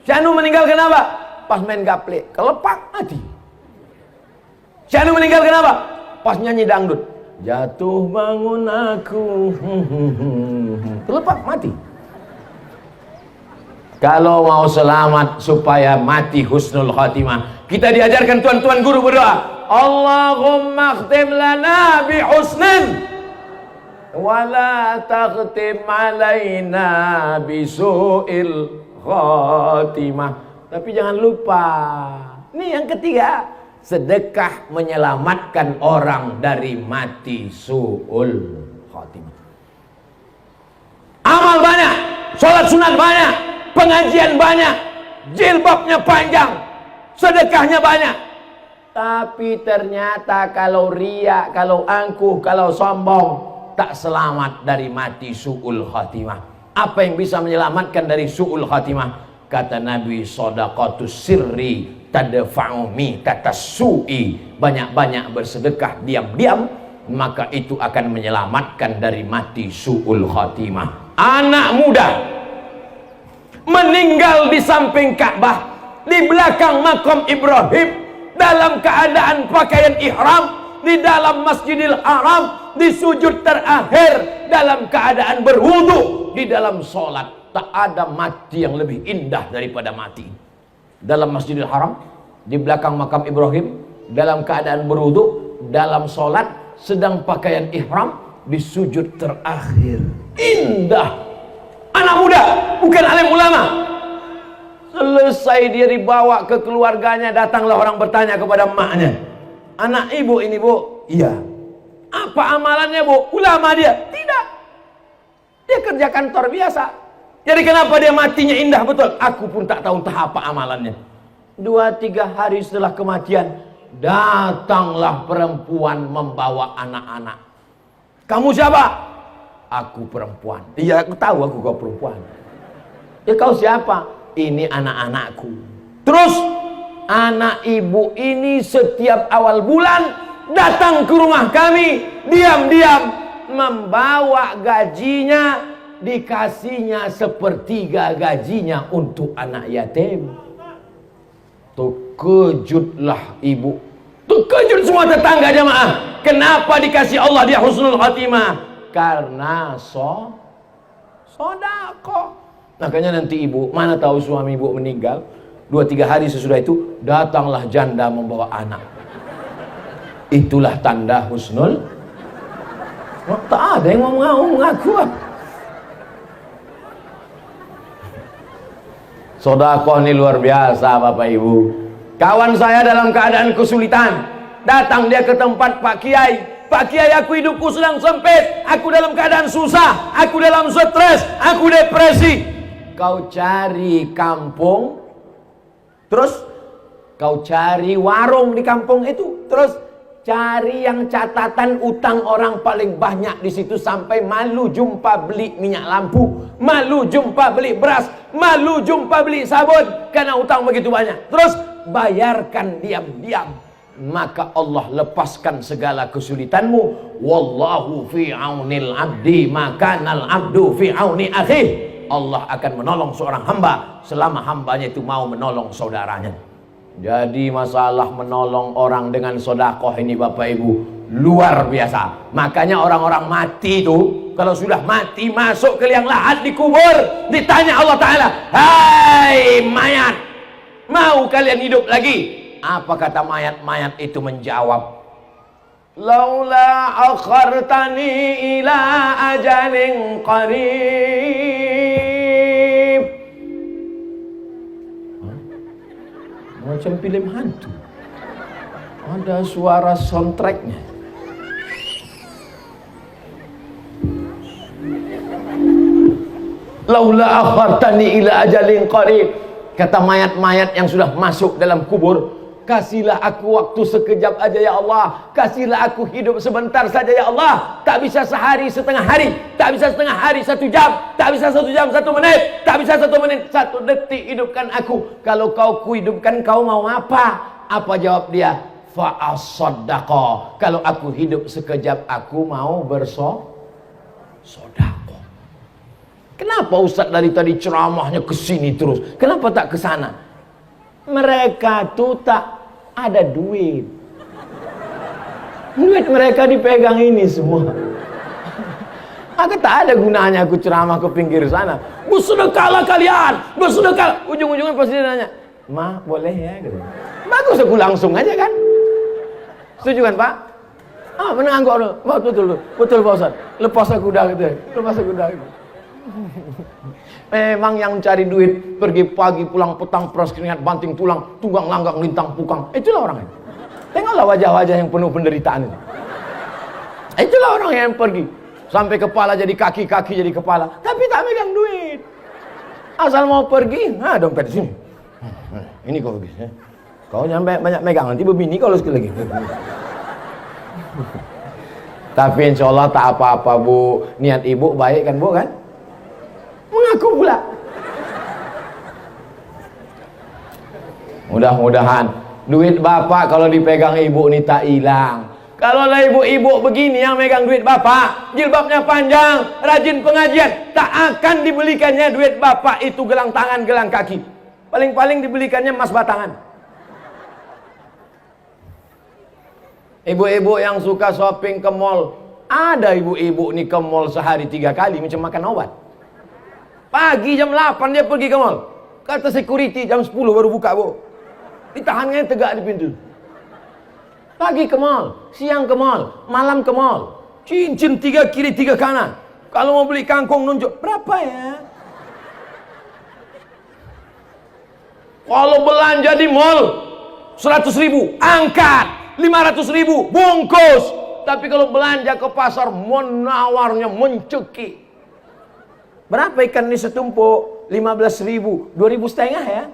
Syanu meninggal kenapa? Pas main gaple, kelepak mati. Syanu meninggal kenapa? Pas nyanyi dangdut. Jatuh bangun aku. Kelepak mati. Kalau mau selamat supaya mati husnul khatimah, kita diajarkan tuan-tuan guru berdoa. Allahumma khtim lana bi husnin wala takhtim alaina bisu'il khatimah. Tapi jangan lupa, ini yang ketiga, sedekah menyelamatkan orang dari mati su'ul khatimah. Amal banyak, sholat sunat banyak, pengajian banyak, jilbabnya panjang, sedekahnya banyak. Tapi ternyata kalau riya, kalau angkuh, kalau sombong, tak selamat dari mati su'ul khatimah. Apa yang bisa menyelamatkan dari su'ul khatimah? Kata Nabi, shadaqatus sirri tadfa'u mitatassu'i. Banyak-banyak bersedekah diam-diam, maka itu akan menyelamatkan dari mati su'ul khatimah. Anak muda meninggal di samping Ka'bah, di belakang makam Ibrahim, dalam keadaan pakaian ihram, di dalam Masjidil Haram, di sujud terakhir, dalam keadaan berwudu, di dalam sholat. Tak ada mati yang lebih indah daripada mati dalam Masjidil Haram, di belakang makam Ibrahim, dalam keadaan berwudu, dalam sholat, sedang pakaian ihram, di sujud terakhir. Indah. Anak muda, bukan alim ulama. Selesai dia dibawa ke keluarganya, datanglah orang bertanya kepada emaknya, anak ibu ini bu? Iya. Apa amalannya bu? Ulama dia? Tidak. Dia kerja kantor biasa. Jadi kenapa dia matinya indah betul? Aku pun tak tahu entah apa amalannya. 2-3 hari setelah kematian, datanglah perempuan membawa anak-anak. Kamu siapa? Aku perempuan. Iya, aku tahu aku kau perempuan. Ya kau siapa? Ini anak-anakku. Terus anak ibu ini setiap awal bulan datang ke rumah kami, diam-diam membawa gajinya, dikasihnya sepertiga gajinya untuk anak yatim. Terkejutlah ibu, terkejut semua tetangga jamaah. Kenapa dikasih Allah dia husnul khatimah? Karena sodako. Makanya nanti ibu, mana tahu suami ibu meninggal, 2-3 hari sesudah itu datanglah janda membawa anak. Itulah tanda husnul. Oh, tak ada yang mau mengaku. Sedekah ini luar biasa Bapak Ibu. Kawan saya dalam keadaan kesulitan, datang dia ke tempat Pak Kiai. Pak Kiai, aku hidupku sedang sempit, aku dalam keadaan susah, aku dalam stres, aku depresi. Kau cari kampung, terus kau cari warung di kampung itu, terus cari yang catatan utang orang paling banyak di situ, sampai malu jumpa beli minyak lampu, malu jumpa beli beras, malu jumpa beli sabun karena utang begitu banyak. Terus bayarkan diam-diam, maka Allah lepaskan segala kesulitanmu. Wallahu fi aunil abdi makanal abdu fi auni akhih. Allah akan menolong seorang hamba selama hambanya itu mau menolong saudaranya. Jadi masalah menolong orang dengan sedekah ini Bapak Ibu luar biasa. Makanya orang-orang mati itu kalau sudah mati masuk ke liang lahat dikubur, ditanya Allah Ta'ala, hai mayat, mau kalian hidup lagi? Apa kata mayat-mayat itu menjawab, laula akhartani ila ajalin qarib. Macam film hantu, ada suara soundtracknya. Laula akhartani ila ajalin qarib. Kata mayat-mayat yang sudah masuk dalam kubur, kasihlah aku waktu sekejap aja ya Allah, kasihlah aku hidup sebentar saja ya Allah. Tak bisa sehari setengah hari, tak bisa setengah hari 1 jam, tak bisa 1 jam 1 menit, tak bisa 1 menit 1 detik, hidupkan aku. Kalau kau kuhidupkan, kau mau apa? Apa jawab dia? Fa'asaddaqa. Kalau aku hidup sekejap, aku mau bersedekah. Kenapa Ustaz dari tadi ceramahnya ke sini terus? Kenapa tak ke sana? Mereka tuh tak ada duit. Duit mereka dipegang ini semua. Maka tak ada gunanya aku ceramah ke pinggir sana. Bersedekahlah kalian, bersedekah. Ujung-ujungnya pasti dia nanya, "Ma, boleh ya?" Gitu. Bagus aku langsung aja kan. Setuju kan Pak? Ah, benar enggak dulu. Betul Pak Ustaz. Lepas aku dah gitu. Lepas aku dah gitu. Memang yang cari duit, pergi pagi pulang petang, peras keringat banting tulang, tunggang langgang lintang pukang, itulah orangnya. Tengoklah wajah-wajah yang penuh penderitaan itu. Itulah orang yang pergi sampai kepala jadi kaki, kaki jadi kepala, tapi tak megang duit. Asal mau pergi, dompet sini. Ini kau pergi. Kau jangan banyak megang, nanti berbini kalau sekali lagi. Tapi insya Allah tak apa-apa Bu. Niat ibu baik kan Bu kan? Mengaku pula. Mudah-mudahan duit bapak kalau dipegang ibu ini tak hilang. Kalau lah ibu-ibu begini yang megang duit bapak, jilbabnya panjang, rajin pengajian, tak akan dibelikannya duit bapak itu gelang tangan, gelang kaki. Paling-paling dibelikannya emas batangan. Ibu-ibu yang suka shopping ke mall, ada ibu-ibu nih ke mall sehari 3 kali macam makan obat. Pagi jam 8 dia pergi ke mall. Kata security jam 10 baru buka Bu. Ditahannya tegak di pintu. Pagi ke mall, siang ke mall, malam ke mall. Cincin 3 kiri 3 kanan. Kalau mau beli kangkung nunjuk, berapa ya? Kalau belanja di mall 100.000, angkat 500.000, bungkus. Tapi kalau belanja ke pasar, menawarnya mencekik. Berapa ikan ini setumpuk? 15.000, 2.500 ya?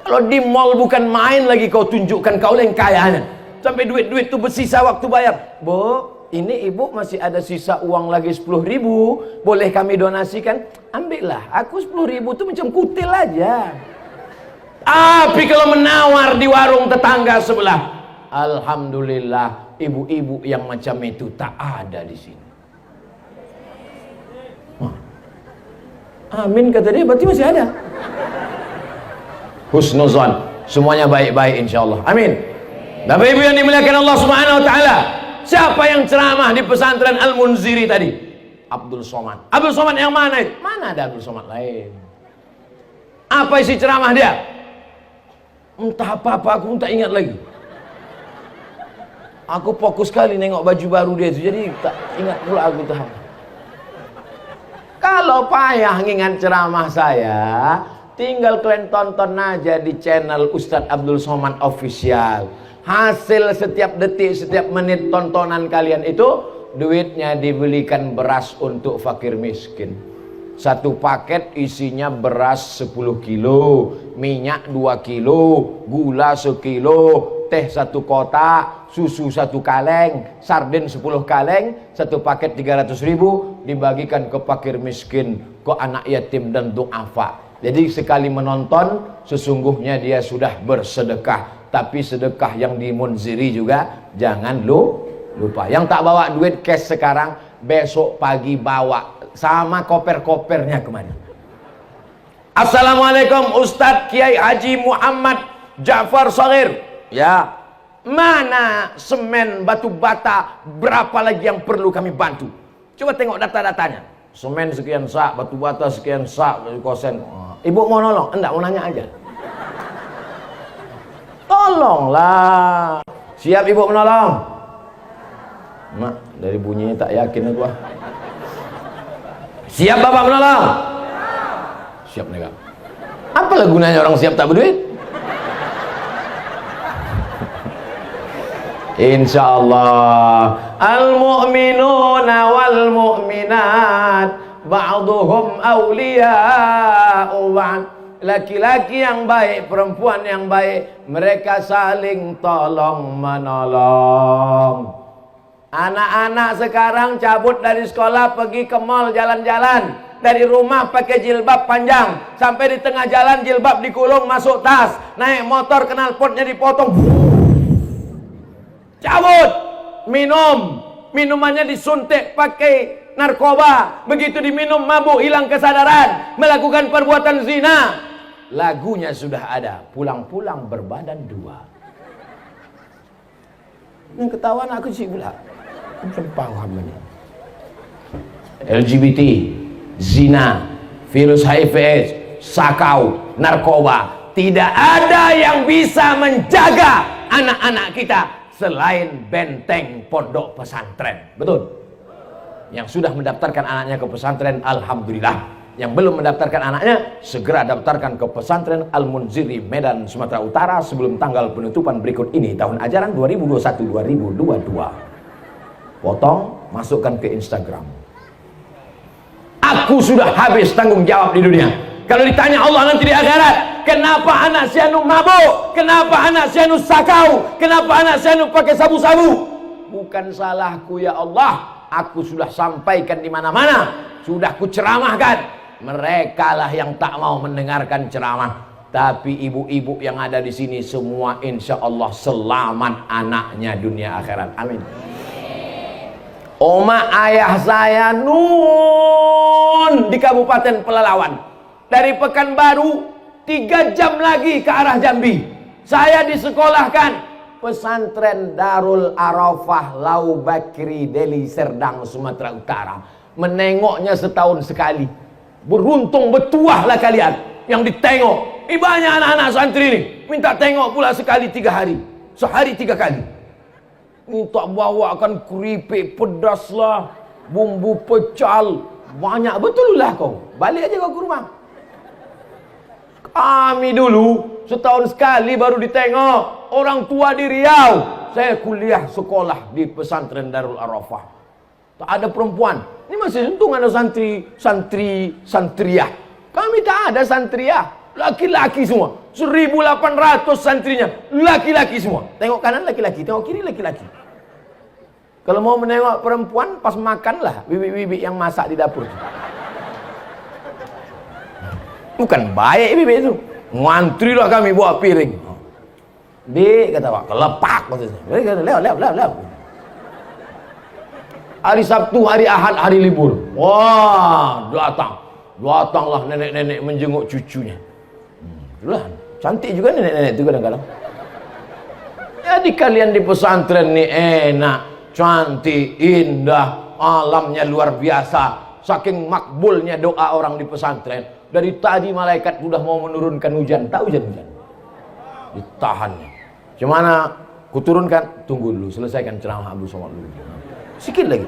Kalau di mall bukan main lagi kau tunjukkan kau yang kayanya. Sampai duit-duit itu bersisa waktu bayar. Bu, ini ibu masih ada sisa uang lagi 10.000. Boleh kami donasikan? Ambillah. Aku 10.000 itu macam kutil aja. Tapi kalau menawar di warung tetangga sebelah, alhamdulillah, ibu-ibu yang macam itu tak ada di sini. Amin kata dia, berarti masih ada. Husnuzan, semuanya baik-baik insyaallah. Amin. Bapak Ibu yang dimuliakan Allah Subhanahu wa taala, siapa yang ceramah di pesantren Al-Munziri tadi? Abdul Somad. Abdul Somad yang mana itu? Mana ada Abdul Somad lain? Apa isi ceramah dia? Entah apa-apa, aku pun tak ingat lagi. Aku fokus sekali nengok baju baru dia itu, jadi tak ingat pula aku tahu. Kalau payah ngingat ceramah saya, tinggal kalian tonton aja di channel Ustadz Abdul Somad Official. Hasil setiap detik, setiap menit tontonan kalian itu, duitnya dibelikan beras untuk fakir miskin. Satu paket isinya beras 10 kilo, minyak 2 kilo, gula 1 kilo, teh 1 kotak, susu 1 kaleng, sarden 10 kaleng, satu paket 300.000 dibagikan ke fakir miskin, ke anak yatim dan du'afa. Jadi sekali menonton sesungguhnya dia sudah bersedekah. Tapi sedekah yang di Munziri juga jangan lupa. Yang tak bawa duit cash sekarang, besok pagi bawa sama koper-kopernya kemana. Assalamualaikum Ustadz Kiai Haji Muhammad Ja'far Shagir. Ya, mana semen batu bata, berapa lagi yang perlu kami bantu? Coba tengok data-datanya. Semen sekian sak, batu bata sekian sak, kosen. Ibu mau nolong? Enggak, mau nanya aja. Tolonglah. Siap ibu menolong? Mak, dari bunyinya tak yakin aku. Siap bapak menolong? Siap nih kak. Apalah gunanya orang siap tak berduit? Insyaallah. Al-mu'minuna wal mu'minat ba'duhum awliya'u ba'd. Laki-laki yang baik, perempuan yang baik, mereka saling tolong menolong. Anak-anak sekarang cabut dari sekolah pergi ke mall jalan-jalan. Dari rumah pakai jilbab panjang, sampai di tengah jalan jilbab dikulung masuk tas. Naik motor knalpotnya dipotong. Cabut, minum, minumannya disuntik pakai narkoba. Begitu diminum mabuk, hilang kesadaran, melakukan perbuatan zina. Lagunya sudah ada, pulang-pulang berbadan dua. Yang ketahuan aku sih pula. Macam paham ini. LGBT, zina, virus HIV/AIDS, sakau, narkoba. Tidak ada yang bisa menjaga anak-anak kita selain benteng pondok pesantren. Betul? Yang sudah mendaftarkan anaknya ke pesantren, alhamdulillah. Yang belum mendaftarkan anaknya, segera daftarkan ke pesantren Al-Munziri Medan, Sumatera Utara sebelum tanggal penutupan berikut ini, tahun ajaran 2021-2022. Potong, masukkan ke Instagram. Aku sudah habis tanggung jawab di dunia. Kalau ditanya Allah nanti di akhirat, kenapa anak si anu mabuk? Kenapa anak si anu sakau? Kenapa anak si anu pakai sabu-sabu? Bukan salahku ya Allah. Aku sudah sampaikan di mana-mana. Sudah kuceramahkan. Mereka lah yang tak mau mendengarkan ceramah. Tapi ibu-ibu yang ada di sini semua insya Allah selamat anaknya dunia akhirat. Amin. Oma ayah saya nun di Kabupaten Pelalawan. Dari Pekanbaru 3 jam lagi ke arah Jambi. Saya disekolahkan pesantren Darul Arafah Lau Bakri Deli Serdang Sumatera Utara. Menengoknya setahun sekali. Beruntung betuahlah kalian yang ditengok. Banyak anak-anak santri ini minta tengok pula sekali 3 hari. Sehari 3 kali. Minta bawakan keripik pedas lah, bumbu pecal. Banyak betul lah kau. Balik aja kau ke rumah. Kami dulu setahun sekali baru ditengok. Orang tua di Riau. Saya kuliah sekolah di pesantren Darul Arafah. Tak ada perempuan. Ini masih untung ada santriah. Kami tak ada santriah. Laki-laki semua. 1.800 santrinya. Laki-laki semua. Tengok kanan laki-laki. Tengok kiri laki-laki. Kalau mau menengok perempuan, pas makanlah bibik-bibik yang masak di dapur. Bukan baik bibik itu. Ngantri lah kami bawa piring. Dek, kata Pak, kelepak. Lewat. Hari Sabtu, hari Ahad, hari libur. Wah, datanglah nenek-nenek menjenguk cucunya. Itulah, cantik juga nenek-nenek itu kadang-kadang. Jadi kalian di pesantren nih enak, cantik, indah, alamnya luar biasa. Saking makbulnya doa orang di pesantren. Dari tadi malaikat sudah mau menurunkan hujan, tak hujan-hujan. Ditahannya. Gimana? Kuturunkan, tunggu dulu, selesaikan ceramah Abu Somad dulu. Sikit lagi.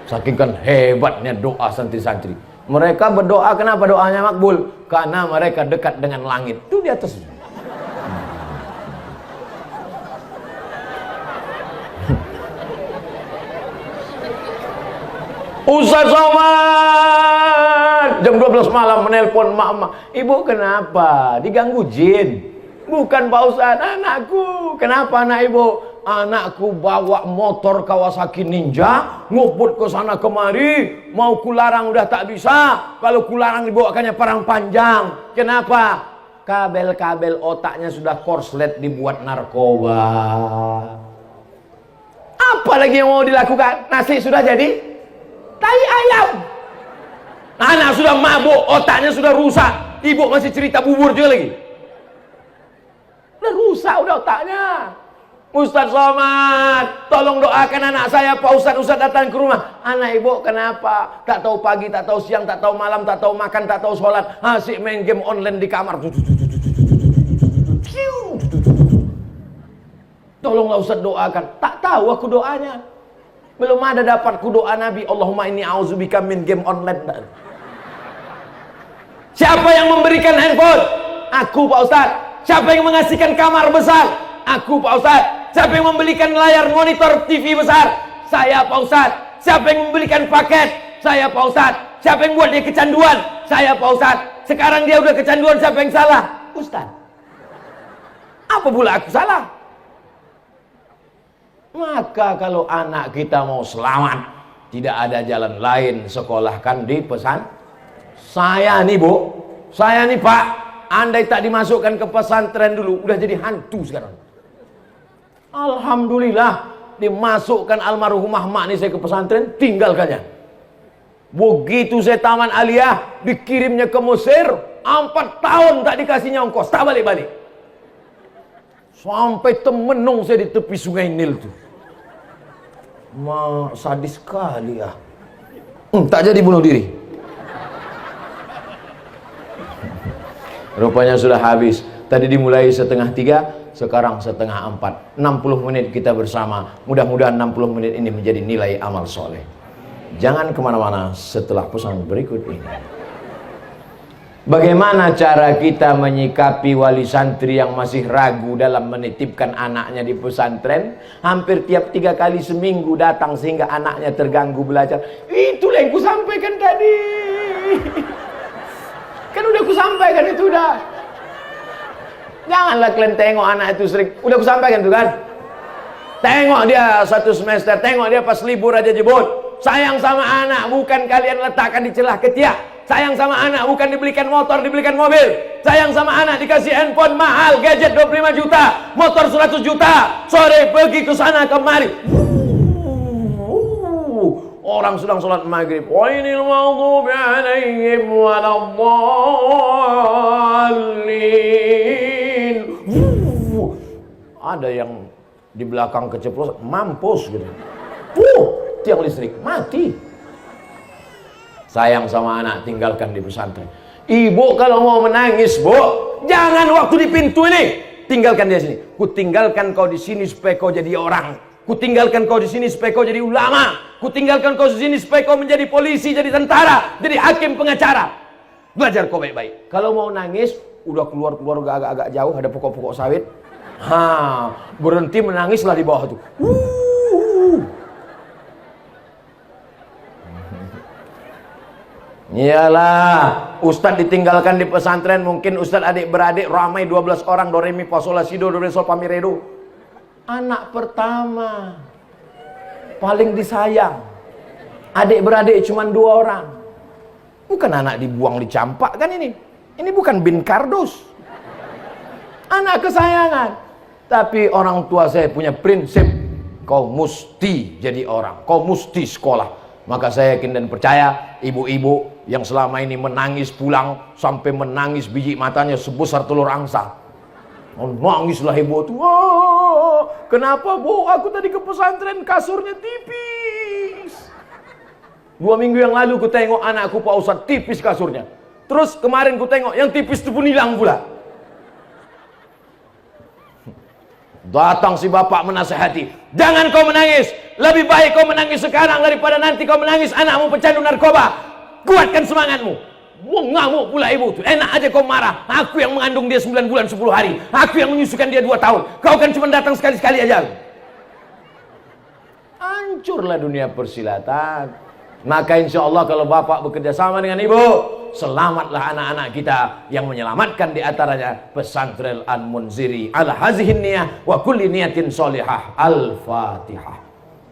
Saking kan hebatnya doa santri-santri. Mereka berdoa, kenapa doanya makbul? Karena mereka dekat dengan langit. Itu di atas. Ustaz Somad jam 12 malam menelpon mak-mak. Ibu kenapa? Diganggu jin. Bukan Pak Ustaz, anakku. Kenapa anak ibu? Anakku bawa motor Kawasaki Ninja, ngubut ke sana kemari, mau kularang udah tak bisa. Kalau kularang dibawakannya parang panjang. Kenapa? Kabel-kabel otaknya sudah korslet dibuat narkoba. Apa lagi yang mau dilakukan? Nasi sudah jadi tai ayam. Anak sudah mabuk, otaknya sudah rusak. Ibu masih cerita bubur juga lagi. Udah rusak udah otaknya. Ustaz Somad, tolong doakan anak saya. Pak Ustaz datang ke rumah. Anak ibu kenapa? Tak tahu pagi, tak tahu siang, tak tahu malam, tak tahu makan, tak tahu sholat. Asik main game online di kamar. Tolonglah Ustaz doakan. Tak tahu aku doanya. Belum ada dapatku doa Nabi. Allahumma inni a'udzubika min game online. Siapa yang memberikan handphone? Aku Pak Ustaz. Siapa yang mengasihkan kamar besar? Aku Pak Ustaz. Siapa yang membelikan layar monitor TV besar? Saya Pak Ustaz. Siapa yang membelikan paket? Saya Pak Ustaz. Siapa yang buat dia kecanduan? Saya Pak Ustaz. Sekarang dia udah kecanduan, siapa yang salah? Ustaz. Apa pula aku salah? Maka kalau anak kita mau selamat, tidak ada jalan lain, sekolahkan di pesantren. Saya nih Bu, saya nih Pak, andai tak dimasukkan ke pesantren dulu, udah jadi hantu sekarang. Alhamdulillah, dimasukkan almarhumah mak nih saya ke pesantren, tinggalkannya. Begitu saya taman aliyah, dikirimnya ke Mesir, 4 tahun tak dikasihnya ongkos, tak balik-balik. Sampai temenung saya di tepi sungai Nil tuh. Sadis sekali ya. Tak jadi bunuh diri. Rupanya sudah habis. Tadi dimulai 2:30, sekarang 3:30. 60 menit kita bersama. Mudah-mudahan 60 menit ini menjadi nilai amal soleh. Jangan kemana-mana setelah pesan berikut ini. Bagaimana cara kita menyikapi wali santri yang masih ragu dalam menitipkan anaknya di pesantren? Hampir tiap 3 kali seminggu datang sehingga anaknya terganggu belajar. Itulah yang kusampaikan tadi. Kan udah kusampaikan itu udah. Janganlah kalian tengok anak itu sering. Udah kusampaikan itu kan. Tengok dia 1 semester, tengok dia pas libur aja jebut. Sayang sama anak bukan kalian letakkan di celah ketiak. Sayang sama anak bukan dibelikan motor, dibelikan mobil. Sayang sama anak dikasih handphone mahal, gadget 25 juta, motor 100 juta. Sore pergi ke sana kemari. Orang sedang sholat maghrib. Wailil maghdubi alaihim waladdallin. Ada yang di belakang keceplosan, mampus gitu. Tiang listrik mati. Sayang sama anak, tinggalkan di pesantren. Ibu kalau mau menangis, Bu, jangan waktu di pintu ini. Tinggalkan dia sini. Ku tinggalkan kau di sini supaya kau jadi orang. Ku tinggalkan kau di sini supaya kau jadi ulama. Ku tinggalkan kau di sini supaya kau menjadi polisi, jadi tentara, jadi hakim, pengacara. Belajar kau baik-baik. Kalau mau nangis, udah keluar agak-agak jauh, ada pokok-pokok sawit. Berhenti menangislah di bawah tuh. Iyalah, Ustadz ditinggalkan di pesantren, mungkin Ustadz adik-beradik ramai 12 orang, do re mi fa sol la si do re sol fa mi re do. Anak pertama paling disayang, adik-beradik cuma 2 orang. Bukan anak dibuang dicampak kan ini bukan bin kardus, anak kesayangan. Tapi orang tua saya punya prinsip, kau mesti jadi orang, kau mesti sekolah. Maka saya yakin dan percaya ibu-ibu yang selama ini menangis pulang sampai menangis biji matanya sebesar telur angsa. Nangislah ibu tuh. Oh, kenapa bu? Aku tadi ke pesantren kasurnya tipis. 2 minggu yang lalu ku tengok anakku Pak Ustadz tipis kasurnya. Terus kemarin ku tengok yang tipis itu pun hilang pula. Datang si bapak menasehati, jangan kau menangis, lebih baik kau menangis sekarang daripada nanti kau menangis anakmu pecandu narkoba. Kuatkan semangatmu. Ngamuk pula ibu tuh, enak aja kau marah. Aku yang mengandung dia 9 bulan 10 hari, aku yang menyusukan dia 2 tahun, kau kan cuma datang sekali-sekali aja. Hancurlah dunia persilatan. Maka insya Allah kalau bapak bekerja sama dengan ibu, selamatlah anak-anak kita. Yang menyelamatkan diantaranya pesantren Al-Munziri ala hazihin niyah wa kulli niyatin solihah. Al-Fatihah.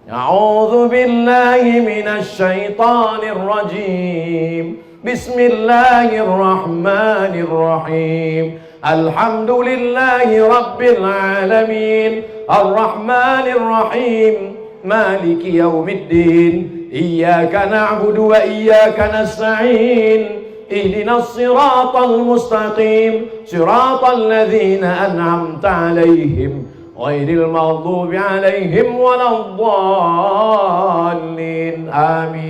A'udzu billahi minasy syaithanir rajim. Bismillahirrahmanirrahim. Alhamdulillahi rabbil alamin. Ar-Rahmanir Rahim. Maliki yaumiddin. Iyyaka na'budu wa iyyaka nasta'in. Ihdinas siratal mustaqim. Siratal ladzina an'amta 'alaihim ghairil maghdubi 'alaihim waladdallin. Amin.